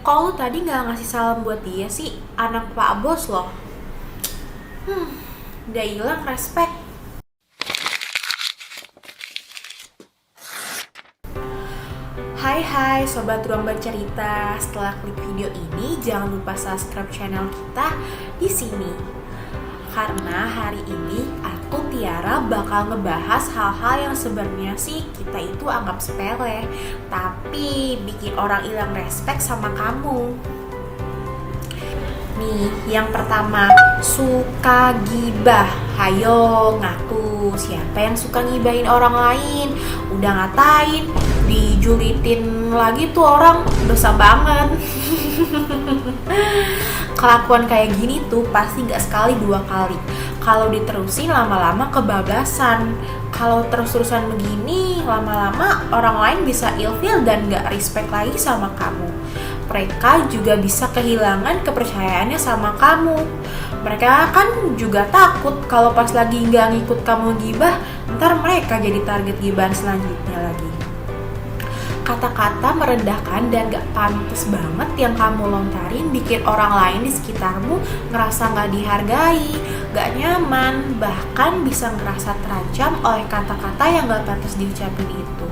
Kok lu tadi nggak ngasih salam buat dia sih? Anak Pak Bos loh. Udah hilang respect. Hai Sobat Ruang Bercerita. Setelah klik video ini, jangan lupa subscribe channel kita di sini. Karena hari ini aku Tiara bakal ngebahas hal-hal yang sebenarnya sih kita itu anggap sepele, tapi bikin orang hilang respect sama kamu. Nih, yang pertama, suka gibah. Hayo ngaku, siapa yang suka ngibahin orang lain? Udah ngatain, dijulitin lagi tuh orang, dosa banget. Kelakuan kayak gini tuh pasti gak sekali dua kali. Kalau diterusin lama-lama kebablasan. Kalau terus-terusan begini, lama-lama orang lain bisa ilfil dan gak respect lagi sama kamu. Mereka juga bisa kehilangan kepercayaannya sama kamu. Mereka kan juga takut kalau pas lagi gak ngikut kamu gibah, ntar mereka jadi target gibahan selanjutnya lagi. Kata-kata merendahkan dan gak pantas banget yang kamu lontarin bikin orang lain di sekitarmu ngerasa gak dihargai, gak nyaman, bahkan bisa ngerasa terancam oleh kata-kata yang gak pantas diucapin itu.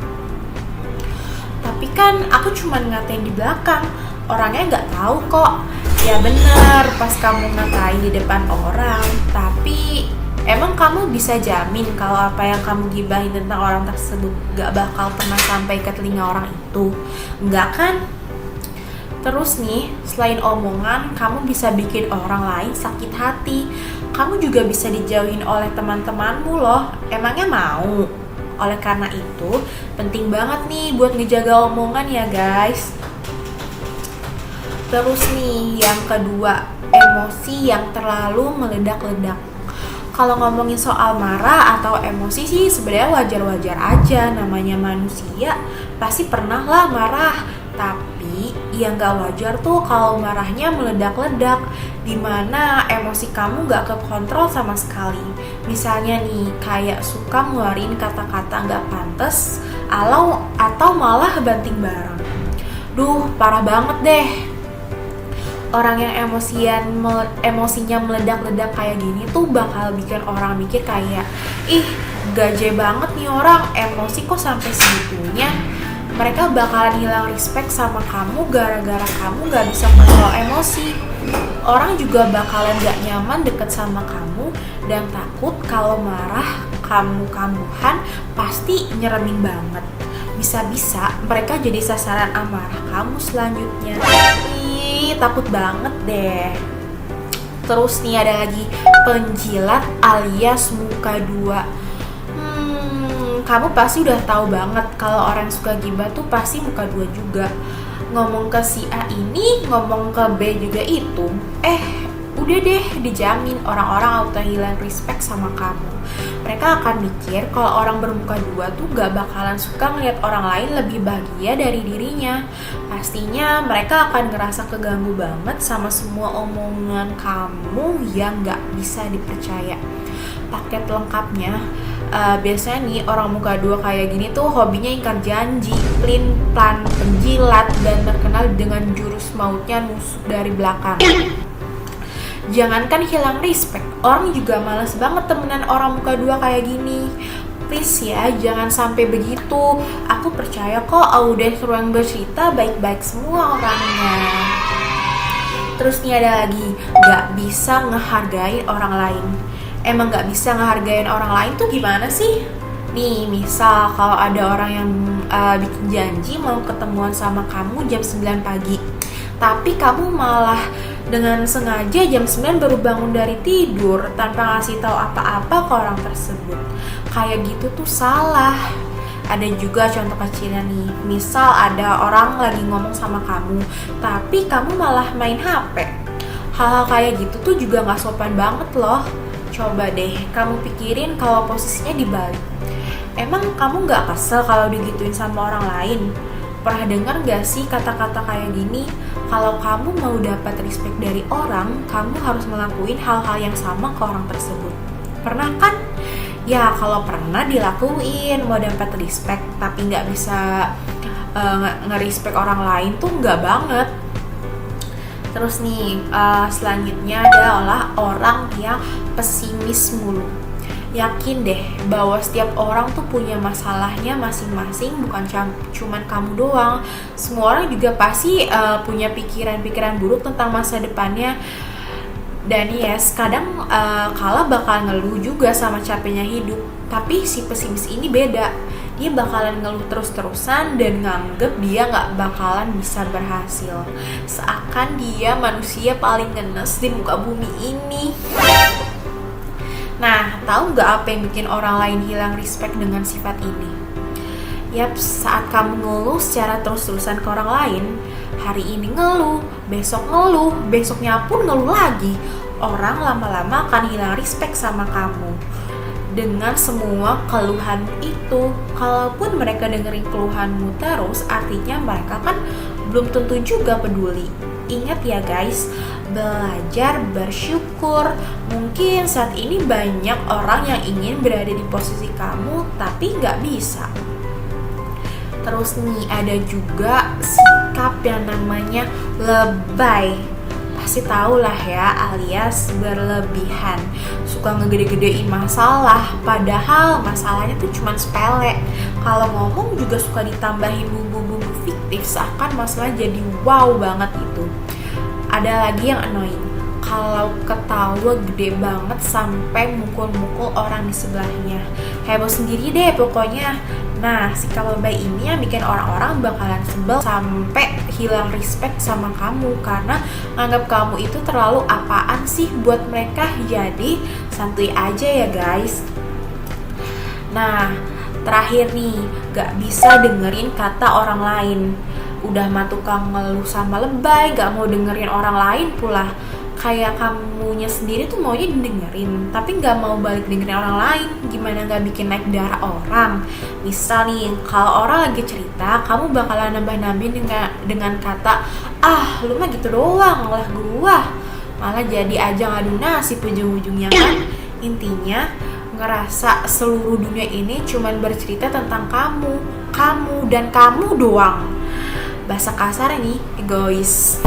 Tapi kan aku cuma ngatain di belakang, orangnya gak tahu kok. Ya bener, pas kamu ngatain di depan orang, tapi emang kamu bisa jamin kalau apa yang kamu gibahin tentang orang tersebut gak bakal pernah sampai ke telinga orang itu? Enggak kan? Terus nih, selain omongan, kamu bisa bikin orang lain sakit hati. Kamu juga bisa dijauhin oleh teman-temanmu loh. Emangnya mau? Oleh karena itu, penting banget nih buat ngejaga omongan ya guys. Terus nih, yang kedua, emosi yang terlalu meledak-ledak. Kalau ngomongin soal marah atau emosi sih sebenarnya wajar-wajar aja, namanya manusia pasti pernah lah marah. Tapi yang gak wajar tuh kalau marahnya meledak-ledak, dimana emosi kamu gak kekontrol sama sekali. Misalnya nih, kayak suka ngeluarin kata-kata gak pantas atau malah banting barang. Duh, parah banget deh. Orang yang emosinya meledak-ledak kayak gini tuh bakal bikin orang mikir kayak, ih gaje banget nih orang, emosi kok sampai segitunya. Mereka bakalan hilang respect sama kamu gara-gara kamu gak bisa kontrol emosi. Orang juga bakalan gak nyaman deket sama kamu dan takut kalau marah kamu-kamuhan pasti nyeremin banget. Bisa-bisa mereka jadi sasaran amarah kamu selanjutnya. Takut banget deh. Terus nih ada lagi penjilat alias muka dua. Kamu pasti udah tahu banget kalau orang suka gibah tuh pasti muka dua juga. Ngomong ke si A ini, ngomong ke B juga itu. Udah deh, dijamin orang-orang auto hilang respect sama kamu. Mereka akan mikir kalau orang bermuka dua tuh gak bakalan suka ngeliat orang lain lebih bahagia dari dirinya. Pastinya mereka akan ngerasa keganggu banget sama semua omongan kamu yang gak bisa dipercaya. Paket lengkapnya, biasanya nih orang muka dua kayak gini tuh hobinya ingkar janji, pelin-pelan, penjilat, dan terkenal dengan jurus mautnya nusuk dari belakang. Jangankan hilang respect, orang juga males banget temenan orang muka dua kayak gini. Please ya, jangan sampai begitu. Aku percaya kok audiens Ruang Bercerita baik-baik semua orangnya. Terus nih ada lagi, gak bisa ngehargain orang lain. Emang gak bisa ngehargain orang lain tuh gimana sih? Nih, misal kalau ada orang yang bikin janji mau ketemuan sama kamu jam 9 pagi, tapi kamu malah dengan sengaja jam 9 baru bangun dari tidur tanpa ngasih tahu apa-apa ke orang tersebut. Kayak gitu tuh salah. Ada juga contoh kecilnya nih, misal ada orang lagi ngomong sama kamu, tapi kamu malah main HP. Hal-hal kayak gitu tuh juga gak sopan banget loh. Coba deh kamu pikirin kalau posisinya dibalik. Emang kamu gak kesel kalau digituin sama orang lain? Pernah dengar gak sih kata-kata kayak gini? Kalau kamu mau dapat respect dari orang, kamu harus ngelakuin hal-hal yang sama ke orang tersebut. Pernah kan? Ya kalau pernah dilakuin, mau dapat respect tapi gak bisa nge-respect orang lain tuh gak banget. Terus nih, selanjutnya adalah orang yang pesimis mulu. Yakin deh bahwa setiap orang tuh punya masalahnya masing-masing, bukan cuman kamu doang. Semua orang juga pasti punya pikiran-pikiran buruk tentang masa depannya. Dan yes, kadang kala bakal ngeluh juga sama capeknya hidup. Tapi si pesimis ini beda. Dia bakalan ngeluh terus-terusan dan nganggep dia gak bakalan bisa berhasil. Seakan dia manusia paling ngenes di muka bumi ini. Nah, tahu gak apa yang bikin orang lain hilang respect dengan sifat ini? Yap, saat kamu ngeluh secara terus-terusan ke orang lain, hari ini ngeluh, besok ngeluh, besoknya pun ngeluh lagi, orang lama-lama akan hilang respect sama kamu. Dengan semua keluhan itu, kalaupun mereka dengerin keluhanmu terus, artinya mereka kan belum tentu juga peduli. Ingat ya guys, belajar bersyukur. Mungkin saat ini banyak orang yang ingin berada di posisi kamu, tapi nggak bisa. Terus nih, ada juga sikap yang namanya lebay. Pasti tahu lah ya, alias berlebihan. Suka ngegede-gedein masalah, padahal masalahnya tuh cuma sepele. Kalau ngomong juga suka ditambahin bumbu-bumbu fiktif, seakan masalah jadi wow banget gitu. Ada lagi yang annoying, kalau ketawa gede banget sampai mukul-mukul orang di sebelahnya. Heboh sendiri deh pokoknya. Nah, sikap lebay ini yang bikin orang-orang bakalan sebel sampai hilang respect sama kamu karena anggap kamu itu terlalu apaan sih buat mereka. Jadi santuy aja ya guys. Nah, terakhir nih, gak bisa dengerin kata orang lain. Udah mah tukang ngeluh sama lebay, gak mau dengerin orang lain pula. Kayak kamunya sendiri tuh maunya didengerin, tapi gak mau balik dengerin orang lain. Gimana gak bikin naik darah orang? Misal nih, kalau orang lagi cerita, kamu bakalan nambah-nambahin dengan kata, ah lu mah gitu doang, lah gua. Malah jadi ajang adu nasib ujung-ujungnya kan. Intinya, ngerasa seluruh dunia ini cuman bercerita tentang kamu dan kamu doang. Bahasa kasar nih, egois.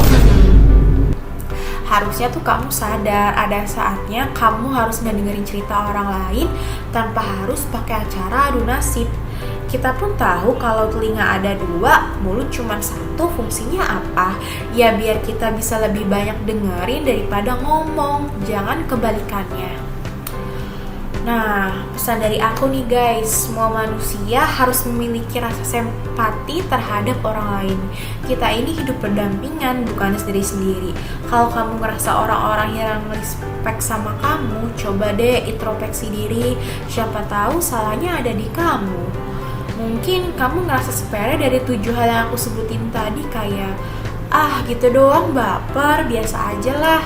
Harusnya tuh kamu sadar, ada saatnya kamu harus ngedengerin cerita orang lain tanpa harus pakai acara adu nasib. Kita pun tahu kalau telinga ada dua, mulut cuma satu, fungsinya apa? Ya biar kita bisa lebih banyak dengerin daripada ngomong, jangan kebalikannya. Nah, pesan dari aku nih guys, semua manusia harus memiliki rasa simpati terhadap orang lain. Kita ini hidup berdampingan, bukan sendiri-sendiri. Kalau kamu ngerasa orang-orang yang respect sama kamu, coba deh introspeksi diri. Siapa tahu salahnya ada di kamu. Mungkin kamu ngerasa sepele dari 7 hal yang aku sebutin tadi, kayak ah gitu doang, baper, biasa aja lah.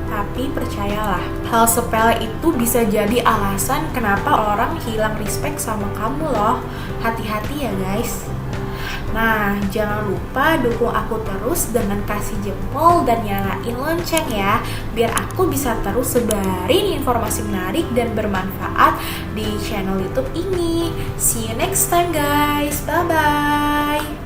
Tapi percayalah, hal sepele itu bisa jadi alasan kenapa orang hilang respect sama kamu loh. Hati-hati ya guys. Nah, jangan lupa dukung aku terus dengan kasih jempol dan nyalain lonceng ya, biar aku bisa terus sebarin informasi menarik dan bermanfaat di channel YouTube ini. See you next time guys. Bye-bye.